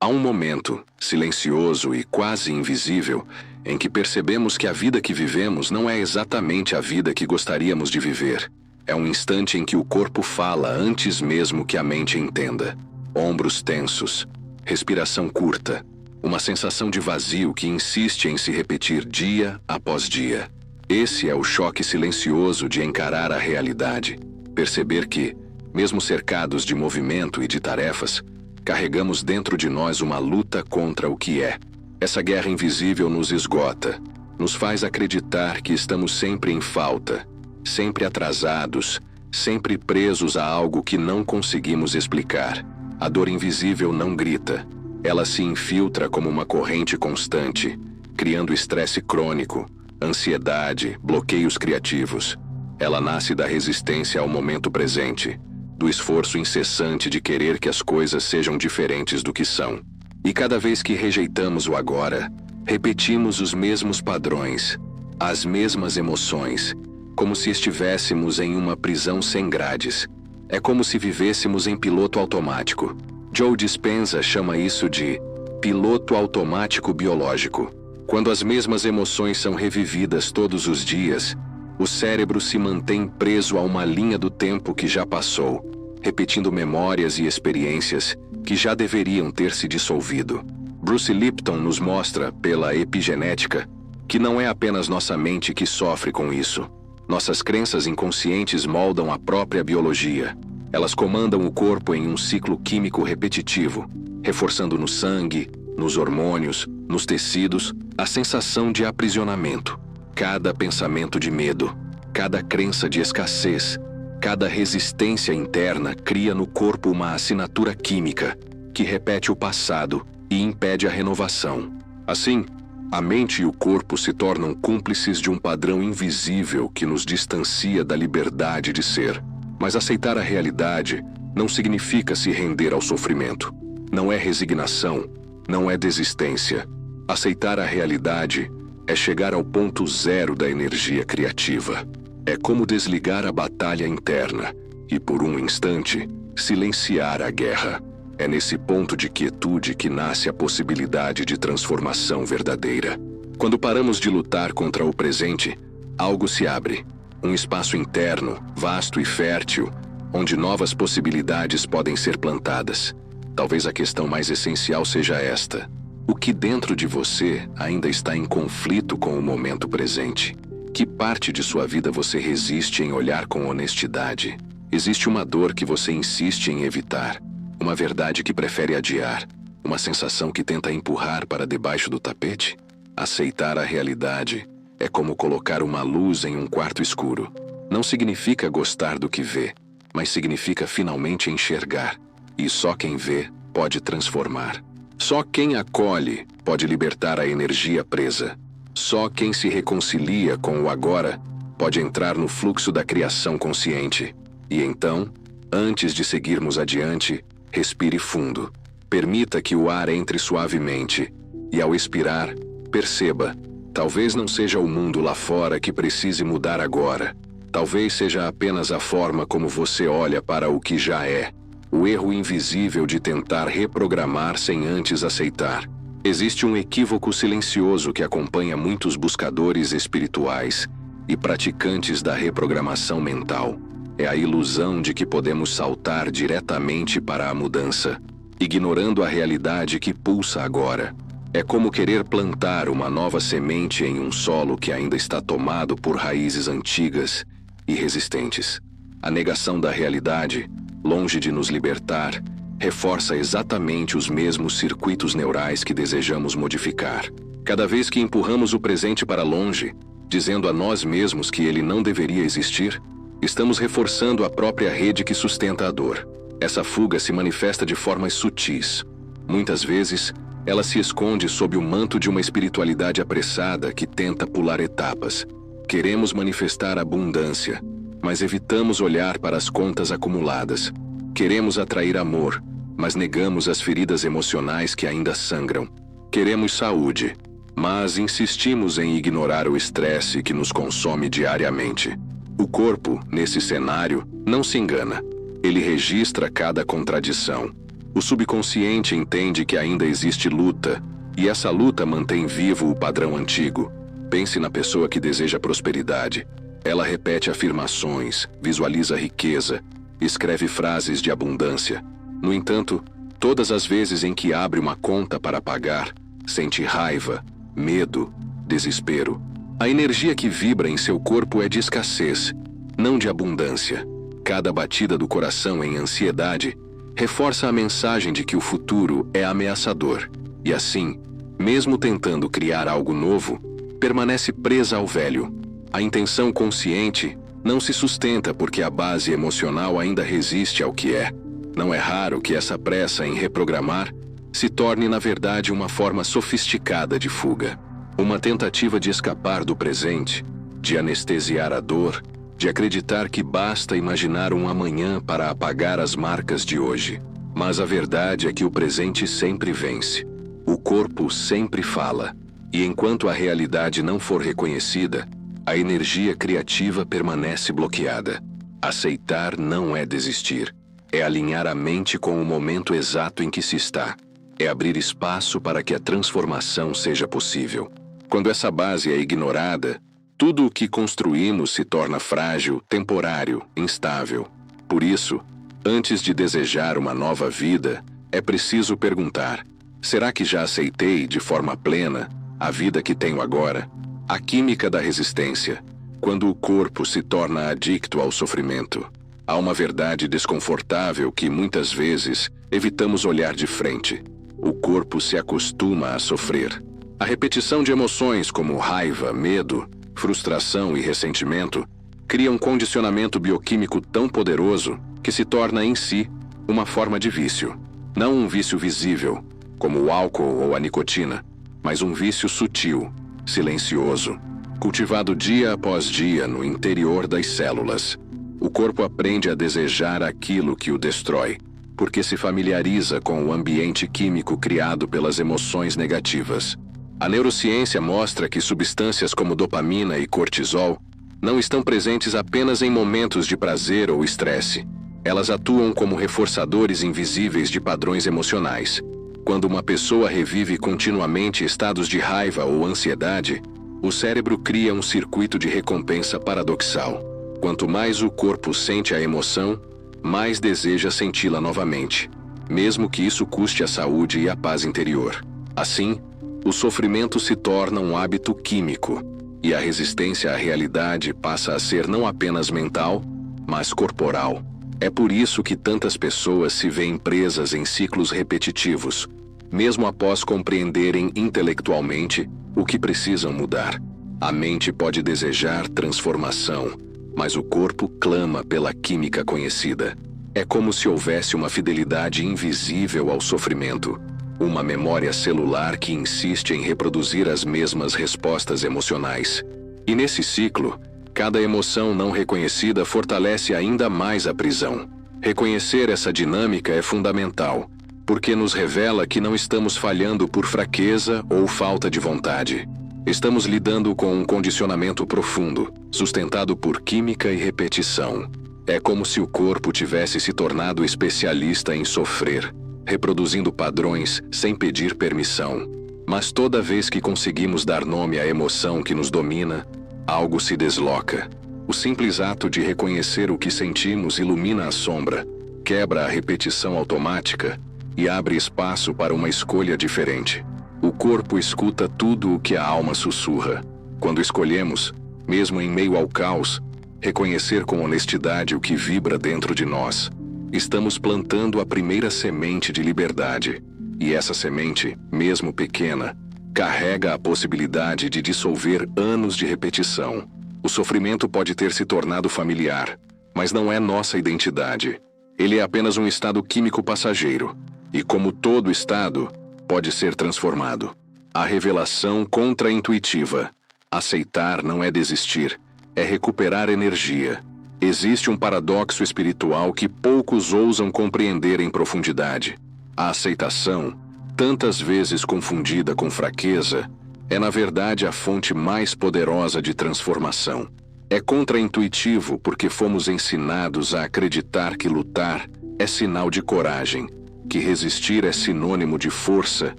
Há um momento, silencioso e quase invisível, em que percebemos que a vida que vivemos não é exatamente a vida que gostaríamos de viver. É um instante em que o corpo fala antes mesmo que a mente entenda. Ombros tensos, respiração curta, uma sensação de vazio que insiste em se repetir dia após dia. Esse é o choque silencioso de encarar a realidade. Perceber que, mesmo cercados de movimento e de tarefas, carregamos dentro de nós uma luta contra o que é. Essa guerra invisível nos esgota, nos faz acreditar que estamos sempre em falta, sempre atrasados, sempre presos a algo que não conseguimos explicar. A dor invisível não grita. Ela se infiltra como uma corrente constante, criando estresse crônico, ansiedade, bloqueios criativos. Ela nasce da resistência ao momento presente, do esforço incessante de querer que as coisas sejam diferentes do que são. E cada vez que rejeitamos o agora, repetimos os mesmos padrões, as mesmas emoções, como se estivéssemos em uma prisão sem grades. É como se vivêssemos em piloto automático. Joe Dispenza chama isso de piloto automático biológico. Quando as mesmas emoções são revividas todos os dias, o cérebro se mantém preso a uma linha do tempo que já passou, repetindo memórias e experiências que já deveriam ter se dissolvido. Bruce Lipton nos mostra, pela epigenética, que não é apenas nossa mente que sofre com isso. Nossas crenças inconscientes moldam a própria biologia. Elas comandam o corpo em um ciclo químico repetitivo, reforçando no sangue, nos hormônios, nos tecidos, a sensação de aprisionamento. Cada pensamento de medo, cada crença de escassez, cada resistência interna cria no corpo uma assinatura química que repete o passado e impede a renovação. Assim, a mente e o corpo se tornam cúmplices de um padrão invisível que nos distancia da liberdade de ser. Mas aceitar a realidade não significa se render ao sofrimento. Não é resignação, não é desistência. Aceitar a realidade é chegar ao ponto zero da energia criativa. É como desligar a batalha interna e, por um instante, silenciar a guerra. É nesse ponto de quietude que nasce a possibilidade de transformação verdadeira. Quando paramos de lutar contra o presente, algo se abre. Um espaço interno, vasto e fértil, onde novas possibilidades podem ser plantadas. Talvez a questão mais essencial seja esta: o que dentro de você ainda está em conflito com o momento presente? Que parte de sua vida você resiste em olhar com honestidade? Existe uma dor que você insiste em evitar, uma verdade que prefere adiar, uma sensação que tenta empurrar para debaixo do tapete? Aceitar a realidade é como colocar uma luz em um quarto escuro. Não significa gostar do que vê, mas significa finalmente enxergar. E só quem vê pode transformar. Só quem acolhe pode libertar a energia presa. Só quem se reconcilia com o agora pode entrar no fluxo da criação consciente. E então, antes de seguirmos adiante, respire fundo. Permita que o ar entre suavemente. E ao expirar, perceba: talvez não seja o mundo lá fora que precise mudar agora. Talvez seja apenas a forma como você olha para o que já é. O erro invisível de tentar reprogramar sem antes aceitar. Existe um equívoco silencioso que acompanha muitos buscadores espirituais e praticantes da reprogramação mental. É a ilusão de que podemos saltar diretamente para a mudança, ignorando a realidade que pulsa agora. É como querer plantar uma nova semente em um solo que ainda está tomado por raízes antigas e resistentes. A negação da realidade, longe de nos libertar, reforça exatamente os mesmos circuitos neurais que desejamos modificar. Cada vez que empurramos o presente para longe, dizendo a nós mesmos que ele não deveria existir, estamos reforçando a própria rede que sustenta a dor. Essa fuga se manifesta de formas sutis. Muitas vezes, ela se esconde sob o manto de uma espiritualidade apressada que tenta pular etapas. Queremos manifestar abundância, mas evitamos olhar para as contas acumuladas. Queremos atrair amor, mas negamos as feridas emocionais que ainda sangram. Queremos saúde, mas insistimos em ignorar o estresse que nos consome diariamente. O corpo, nesse cenário, não se engana. Ele registra cada contradição. O subconsciente entende que ainda existe luta, e essa luta mantém vivo o padrão antigo. Pense na pessoa que deseja prosperidade. Ela repete afirmações, visualiza riqueza, escreve frases de abundância. No entanto, todas as vezes em que abre uma conta para pagar, sente raiva, medo, desespero. A energia que vibra em seu corpo é de escassez, não de abundância. Cada batida do coração em ansiedade reforça a mensagem de que o futuro é ameaçador. E assim, mesmo tentando criar algo novo, permanece presa ao velho. A intenção consciente não se sustenta porque a base emocional ainda resiste ao que é. Não é raro que essa pressa em reprogramar se torne, na verdade, uma forma sofisticada de fuga. Uma tentativa de escapar do presente, de anestesiar a dor, de acreditar que basta imaginar um amanhã para apagar as marcas de hoje. Mas a verdade é que o presente sempre vence. O corpo sempre fala. E enquanto a realidade não for reconhecida, a energia criativa permanece bloqueada. Aceitar não é desistir. É alinhar a mente com o momento exato em que se está. É abrir espaço para que a transformação seja possível. Quando essa base é ignorada, tudo o que construímos se torna frágil, temporário, instável. Por isso, antes de desejar uma nova vida, é preciso perguntar: será que já aceitei de forma plena a vida que tenho agora? A química da resistência. Quando o corpo se torna adicto ao sofrimento, há uma verdade desconfortável que muitas vezes evitamos olhar de frente. O corpo se acostuma a sofrer. A repetição de emoções como raiva, medo, frustração e ressentimento cria um condicionamento bioquímico tão poderoso que se torna em si uma forma de vício. Não um vício visível, como o álcool ou a nicotina, mas um vício sutil, silencioso, cultivado dia após dia no interior das células. O corpo aprende a desejar aquilo que o destrói, porque se familiariza com o ambiente químico criado pelas emoções negativas. A neurociência mostra que substâncias como dopamina e cortisol não estão presentes apenas em momentos de prazer ou estresse. Elas atuam como reforçadores invisíveis de padrões emocionais. Quando uma pessoa revive continuamente estados de raiva ou ansiedade, o cérebro cria um circuito de recompensa paradoxal. Quanto mais o corpo sente a emoção, mais deseja senti-la novamente, mesmo que isso custe a saúde e a paz interior. Assim, o sofrimento se torna um hábito químico, e a resistência à realidade passa a ser não apenas mental, mas corporal. É por isso que tantas pessoas se veem presas em ciclos repetitivos, mesmo após compreenderem intelectualmente o que precisam mudar. A mente pode desejar transformação, mas o corpo clama pela química conhecida. É como se houvesse uma fidelidade invisível ao sofrimento, uma memória celular que insiste em reproduzir as mesmas respostas emocionais. E nesse ciclo, cada emoção não reconhecida fortalece ainda mais a prisão. Reconhecer essa dinâmica é fundamental, porque nos revela que não estamos falhando por fraqueza ou falta de vontade. Estamos lidando com um condicionamento profundo, sustentado por química e repetição. É como se o corpo tivesse se tornado especialista em sofrer, reproduzindo padrões sem pedir permissão. Mas toda vez que conseguimos dar nome à emoção que nos domina, algo se desloca. O simples ato de reconhecer o que sentimos ilumina a sombra, quebra a repetição automática e abre espaço para uma escolha diferente. O corpo escuta tudo o que a alma sussurra. Quando escolhemos, mesmo em meio ao caos, reconhecer com honestidade o que vibra dentro de nós, estamos plantando a primeira semente de liberdade. E essa semente, mesmo pequena, carrega a possibilidade de dissolver anos de repetição. O sofrimento pode ter se tornado familiar, mas não é nossa identidade. Ele é apenas um estado químico passageiro, e como todo estado, pode ser transformado. A revelação contra-intuitiva. Aceitar não é desistir, é recuperar energia. Existe um paradoxo espiritual que poucos ousam compreender em profundidade. A aceitação, tantas vezes confundida com fraqueza, é na verdade a fonte mais poderosa de transformação. É contra-intuitivo porque fomos ensinados a acreditar que lutar é sinal de coragem. que resistir é sinônimo de força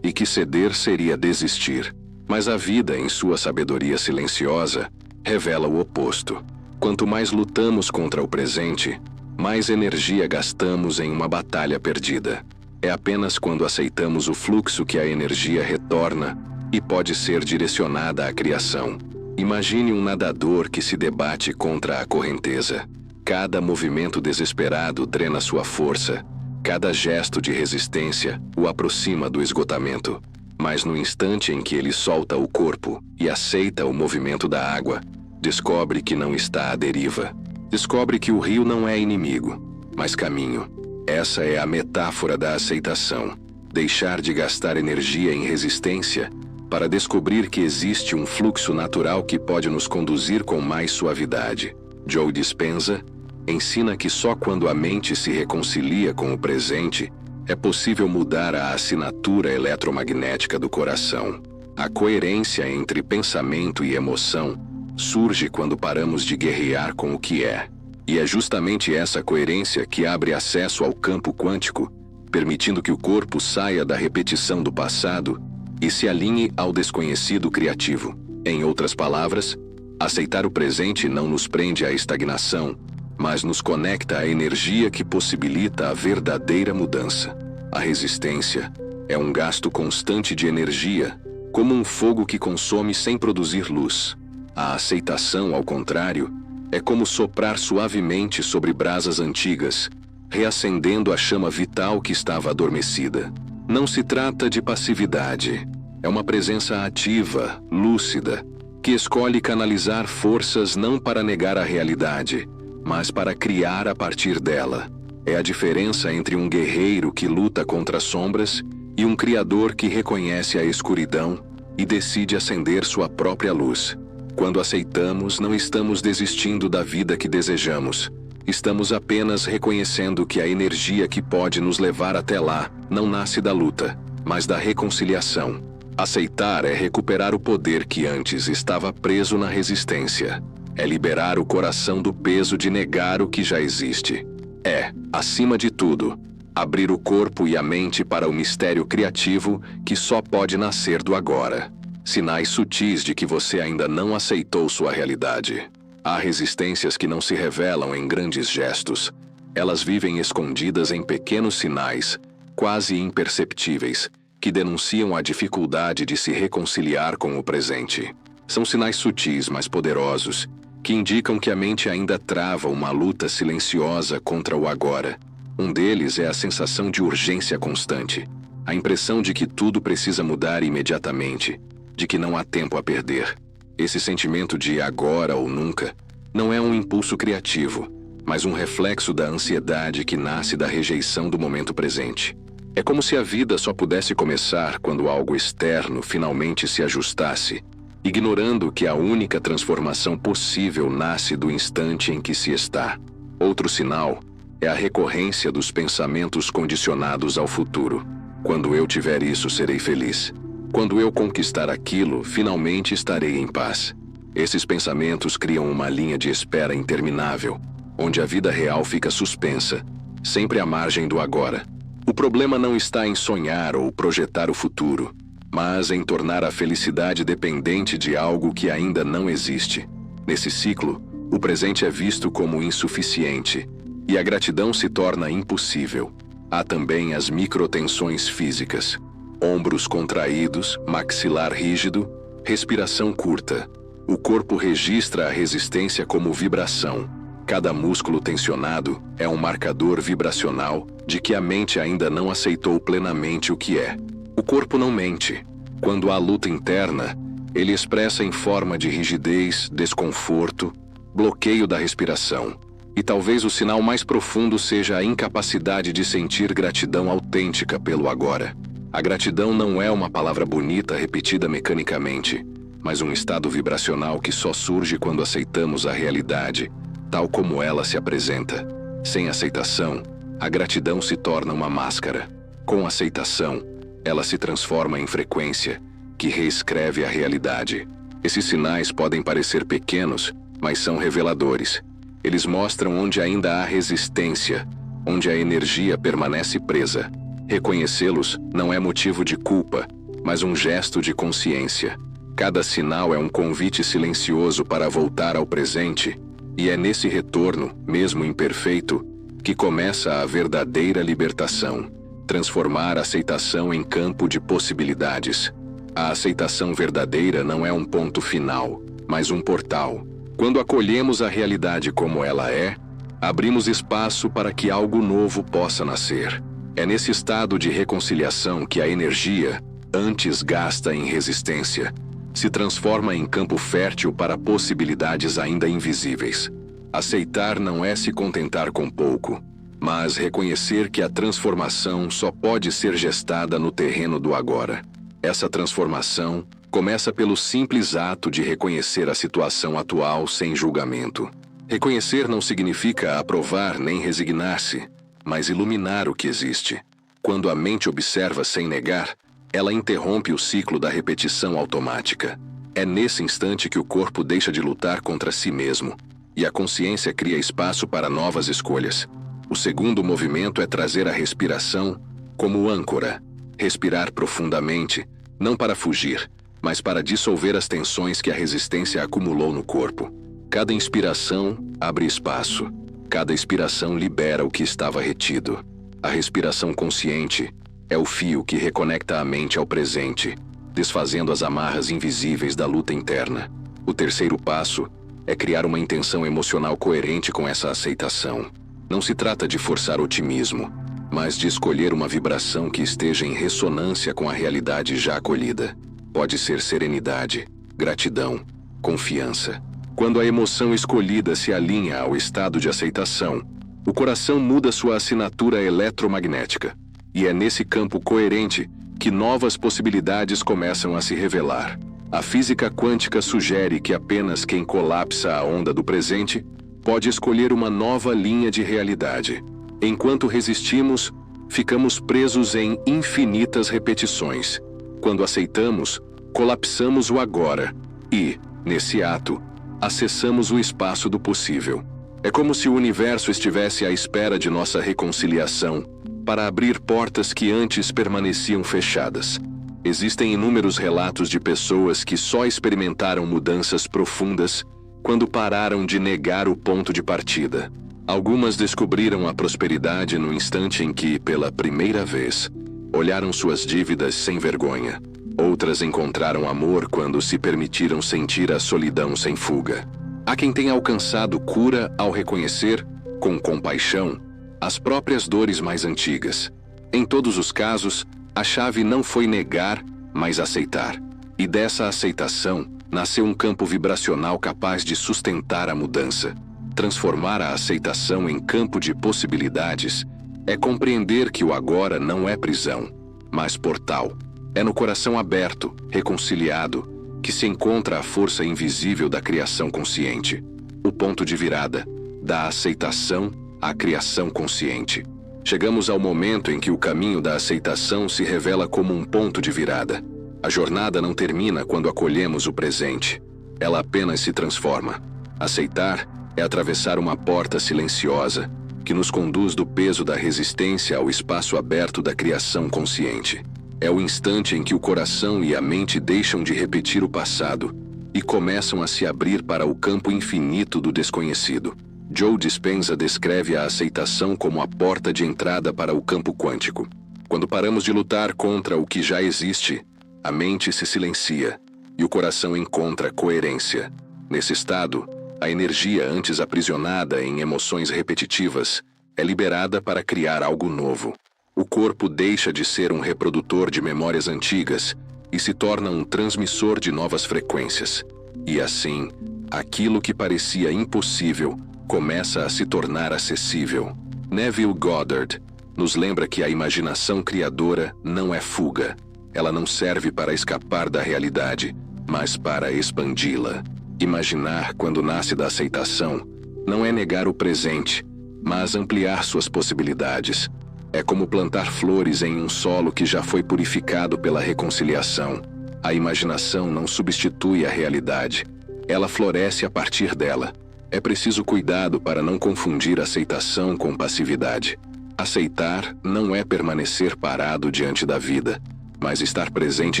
e que ceder seria desistir. Mas a vida, em sua sabedoria silenciosa, revela o oposto. Quanto mais lutamos contra o presente, mais energia gastamos em uma batalha perdida. É apenas quando aceitamos o fluxo que a energia retorna e pode ser direcionada à criação. Imagine um nadador que se debate contra a correnteza. Cada movimento desesperado drena sua força. Cada gesto de resistência o aproxima do esgotamento. Mas no instante em que ele solta o corpo e aceita o movimento da água, descobre que não está à deriva. Descobre que o rio não é inimigo, mas caminho. Essa é a metáfora da aceitação. Deixar de gastar energia em resistência para descobrir que existe um fluxo natural que pode nos conduzir com mais suavidade. Joe Dispenza ensina que só quando a mente se reconcilia com o presente é possível mudar a assinatura eletromagnética do coração. A coerência entre pensamento e emoção surge quando paramos de guerrear com o que é. E é justamente essa coerência que abre acesso ao campo quântico, permitindo que o corpo saia da repetição do passado e se alinhe ao desconhecido criativo. Em outras palavras, aceitar o presente não nos prende à estagnação, mas nos conecta à energia que possibilita a verdadeira mudança. A resistência é um gasto constante de energia, como um fogo que consome sem produzir luz. A aceitação, ao contrário, é como soprar suavemente sobre brasas antigas, reacendendo a chama vital que estava adormecida. Não se trata de passividade. É uma presença ativa, lúcida, que escolhe canalizar forças não para negar a realidade, mas para criar a partir dela. É a diferença entre um guerreiro que luta contra as sombras e um criador que reconhece a escuridão e decide acender sua própria luz. Quando aceitamos, não estamos desistindo da vida que desejamos. Estamos apenas reconhecendo que a energia que pode nos levar até lá não nasce da luta, mas da reconciliação. Aceitar é recuperar o poder que antes estava preso na resistência. É liberar o coração do peso de negar o que já existe. É, acima de tudo, abrir o corpo e a mente para o mistério criativo que só pode nascer do agora. Sinais sutis de que você ainda não aceitou sua realidade. Há resistências que não se revelam em grandes gestos. Elas vivem escondidas em pequenos sinais, quase imperceptíveis, que denunciam a dificuldade de se reconciliar com o presente. São sinais sutis, mas poderosos, que indicam que a mente ainda trava uma luta silenciosa contra o agora. Um deles é a sensação de urgência constante, a impressão de que tudo precisa mudar imediatamente, de que não há tempo a perder. Esse sentimento de agora ou nunca não é um impulso criativo, mas um reflexo da ansiedade que nasce da rejeição do momento presente. É como se a vida só pudesse começar quando algo externo finalmente se ajustasse, ignorando que a única transformação possível nasce do instante em que se está. Outro sinal é a recorrência dos pensamentos condicionados ao futuro. Quando eu tiver isso, serei feliz. Quando eu conquistar aquilo, finalmente estarei em paz. Esses pensamentos criam uma linha de espera interminável, onde a vida real fica suspensa, sempre à margem do agora. O problema não está em sonhar ou projetar o futuro, mas em tornar a felicidade dependente de algo que ainda não existe. Nesse ciclo, o presente é visto como insuficiente, e a gratidão se torna impossível. Há também as microtensões físicas. Ombros contraídos, maxilar rígido, respiração curta. O corpo registra a resistência como vibração. Cada músculo tensionado é um marcador vibracional de que a mente ainda não aceitou plenamente o que é. O corpo não mente. Quando há luta interna, ele expressa em forma de rigidez, desconforto, bloqueio da respiração. E talvez o sinal mais profundo seja a incapacidade de sentir gratidão autêntica pelo agora. A gratidão não é uma palavra bonita repetida mecanicamente, mas um estado vibracional que só surge quando aceitamos a realidade, tal como ela se apresenta. Sem aceitação, a gratidão se torna uma máscara. Com aceitação, ela se transforma em frequência, que reescreve a realidade. Esses sinais podem parecer pequenos, mas são reveladores. Eles mostram onde ainda há resistência, onde a energia permanece presa. Reconhecê-los não é motivo de culpa, mas um gesto de consciência. Cada sinal é um convite silencioso para voltar ao presente, e é nesse retorno, mesmo imperfeito, que começa a verdadeira libertação. Transformar a aceitação em campo de possibilidades. A aceitação verdadeira não é um ponto final, mas um portal. Quando acolhemos a realidade como ela é, abrimos espaço para que algo novo possa nascer. É nesse estado de reconciliação que a energia, antes gasta em resistência, se transforma em campo fértil para possibilidades ainda invisíveis. Aceitar não é se contentar com pouco, mas reconhecer que a transformação só pode ser gestada no terreno do agora. Essa transformação começa pelo simples ato de reconhecer a situação atual sem julgamento. Reconhecer não significa aprovar nem resignar-se, mas iluminar o que existe. Quando a mente observa sem negar, ela interrompe o ciclo da repetição automática. É nesse instante que o corpo deixa de lutar contra si mesmo, e a consciência cria espaço para novas escolhas. O segundo movimento é trazer a respiração como âncora. Respirar profundamente, não para fugir, mas para dissolver as tensões que a resistência acumulou no corpo. Cada inspiração abre espaço. Cada expiração libera o que estava retido. A respiração consciente é o fio que reconecta a mente ao presente, desfazendo as amarras invisíveis da luta interna. O terceiro passo é criar uma intenção emocional coerente com essa aceitação. Não se trata de forçar otimismo, mas de escolher uma vibração que esteja em ressonância com a realidade já acolhida. Pode ser serenidade, gratidão, confiança. Quando a emoção escolhida se alinha ao estado de aceitação, o coração muda sua assinatura eletromagnética. E é nesse campo coerente que novas possibilidades começam a se revelar. A física quântica sugere que apenas quem colapsa a onda do presente pode escolher uma nova linha de realidade. Enquanto resistimos, ficamos presos em infinitas repetições. Quando aceitamos, colapsamos o agora e, nesse ato, acessamos o espaço do possível. É como se o universo estivesse à espera de nossa reconciliação para abrir portas que antes permaneciam fechadas. Existem inúmeros relatos de pessoas que só experimentaram mudanças profundas quando pararam de negar o ponto de partida. Algumas descobriram a prosperidade no instante em que, pela primeira vez, olharam suas dívidas sem vergonha. Outras encontraram amor quando se permitiram sentir a solidão sem fuga. Há quem tenha alcançado cura ao reconhecer, com compaixão, as próprias dores mais antigas. Em todos os casos, a chave não foi negar, mas aceitar. E dessa aceitação, nasceu um campo vibracional capaz de sustentar a mudança. Transformar a aceitação em campo de possibilidades é compreender que o agora não é prisão, mas portal. É no coração aberto, reconciliado, que se encontra a força invisível da criação consciente. O ponto de virada, da aceitação à criação consciente. Chegamos ao momento em que o caminho da aceitação se revela como um ponto de virada. A jornada não termina quando acolhemos o presente. Ela apenas se transforma. Aceitar é atravessar uma porta silenciosa que nos conduz do peso da resistência ao espaço aberto da criação consciente. É o instante em que o coração e a mente deixam de repetir o passado e começam a se abrir para o campo infinito do desconhecido. Joe Dispenza descreve a aceitação como a porta de entrada para o campo quântico. Quando paramos de lutar contra o que já existe, a mente se silencia e o coração encontra coerência. Nesse estado, a energia antes aprisionada em emoções repetitivas é liberada para criar algo novo. O corpo deixa de ser um reprodutor de memórias antigas e se torna um transmissor de novas frequências. E assim, aquilo que parecia impossível começa a se tornar acessível. Neville Goddard nos lembra que a imaginação criadora não é fuga. Ela não serve para escapar da realidade, mas para expandi-la. Imaginar, quando nasce da aceitação, não é negar o presente, mas ampliar suas possibilidades. É como plantar flores em um solo que já foi purificado pela reconciliação. A imaginação não substitui a realidade. Ela floresce a partir dela. É preciso cuidado para não confundir aceitação com passividade. Aceitar não é permanecer parado diante da vida, mas estar presente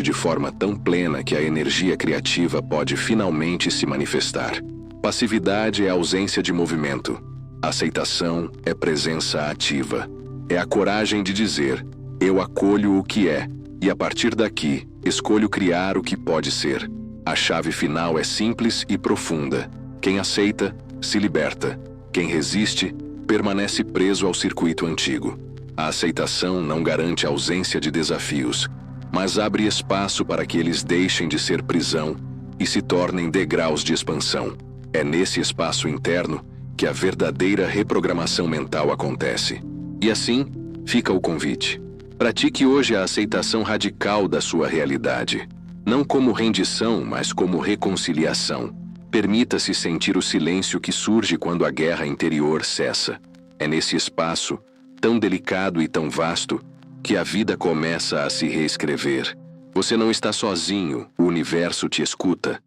de forma tão plena que a energia criativa pode finalmente se manifestar. Passividade é ausência de movimento. Aceitação é presença ativa. É a coragem de dizer: eu acolho o que é, e a partir daqui, escolho criar o que pode ser. A chave final é simples e profunda. Quem aceita, se liberta. Quem resiste, permanece preso ao circuito antigo. A aceitação não garante a ausência de desafios, mas abre espaço para que eles deixem de ser prisão e se tornem degraus de expansão. É nesse espaço interno que a verdadeira reprogramação mental acontece. E assim, fica o convite. Pratique hoje a aceitação radical da sua realidade. Não como rendição, mas como reconciliação. Permita-se sentir o silêncio que surge quando a guerra interior cessa. É nesse espaço, tão delicado e tão vasto, que a vida começa a se reescrever. Você não está sozinho, o universo te escuta.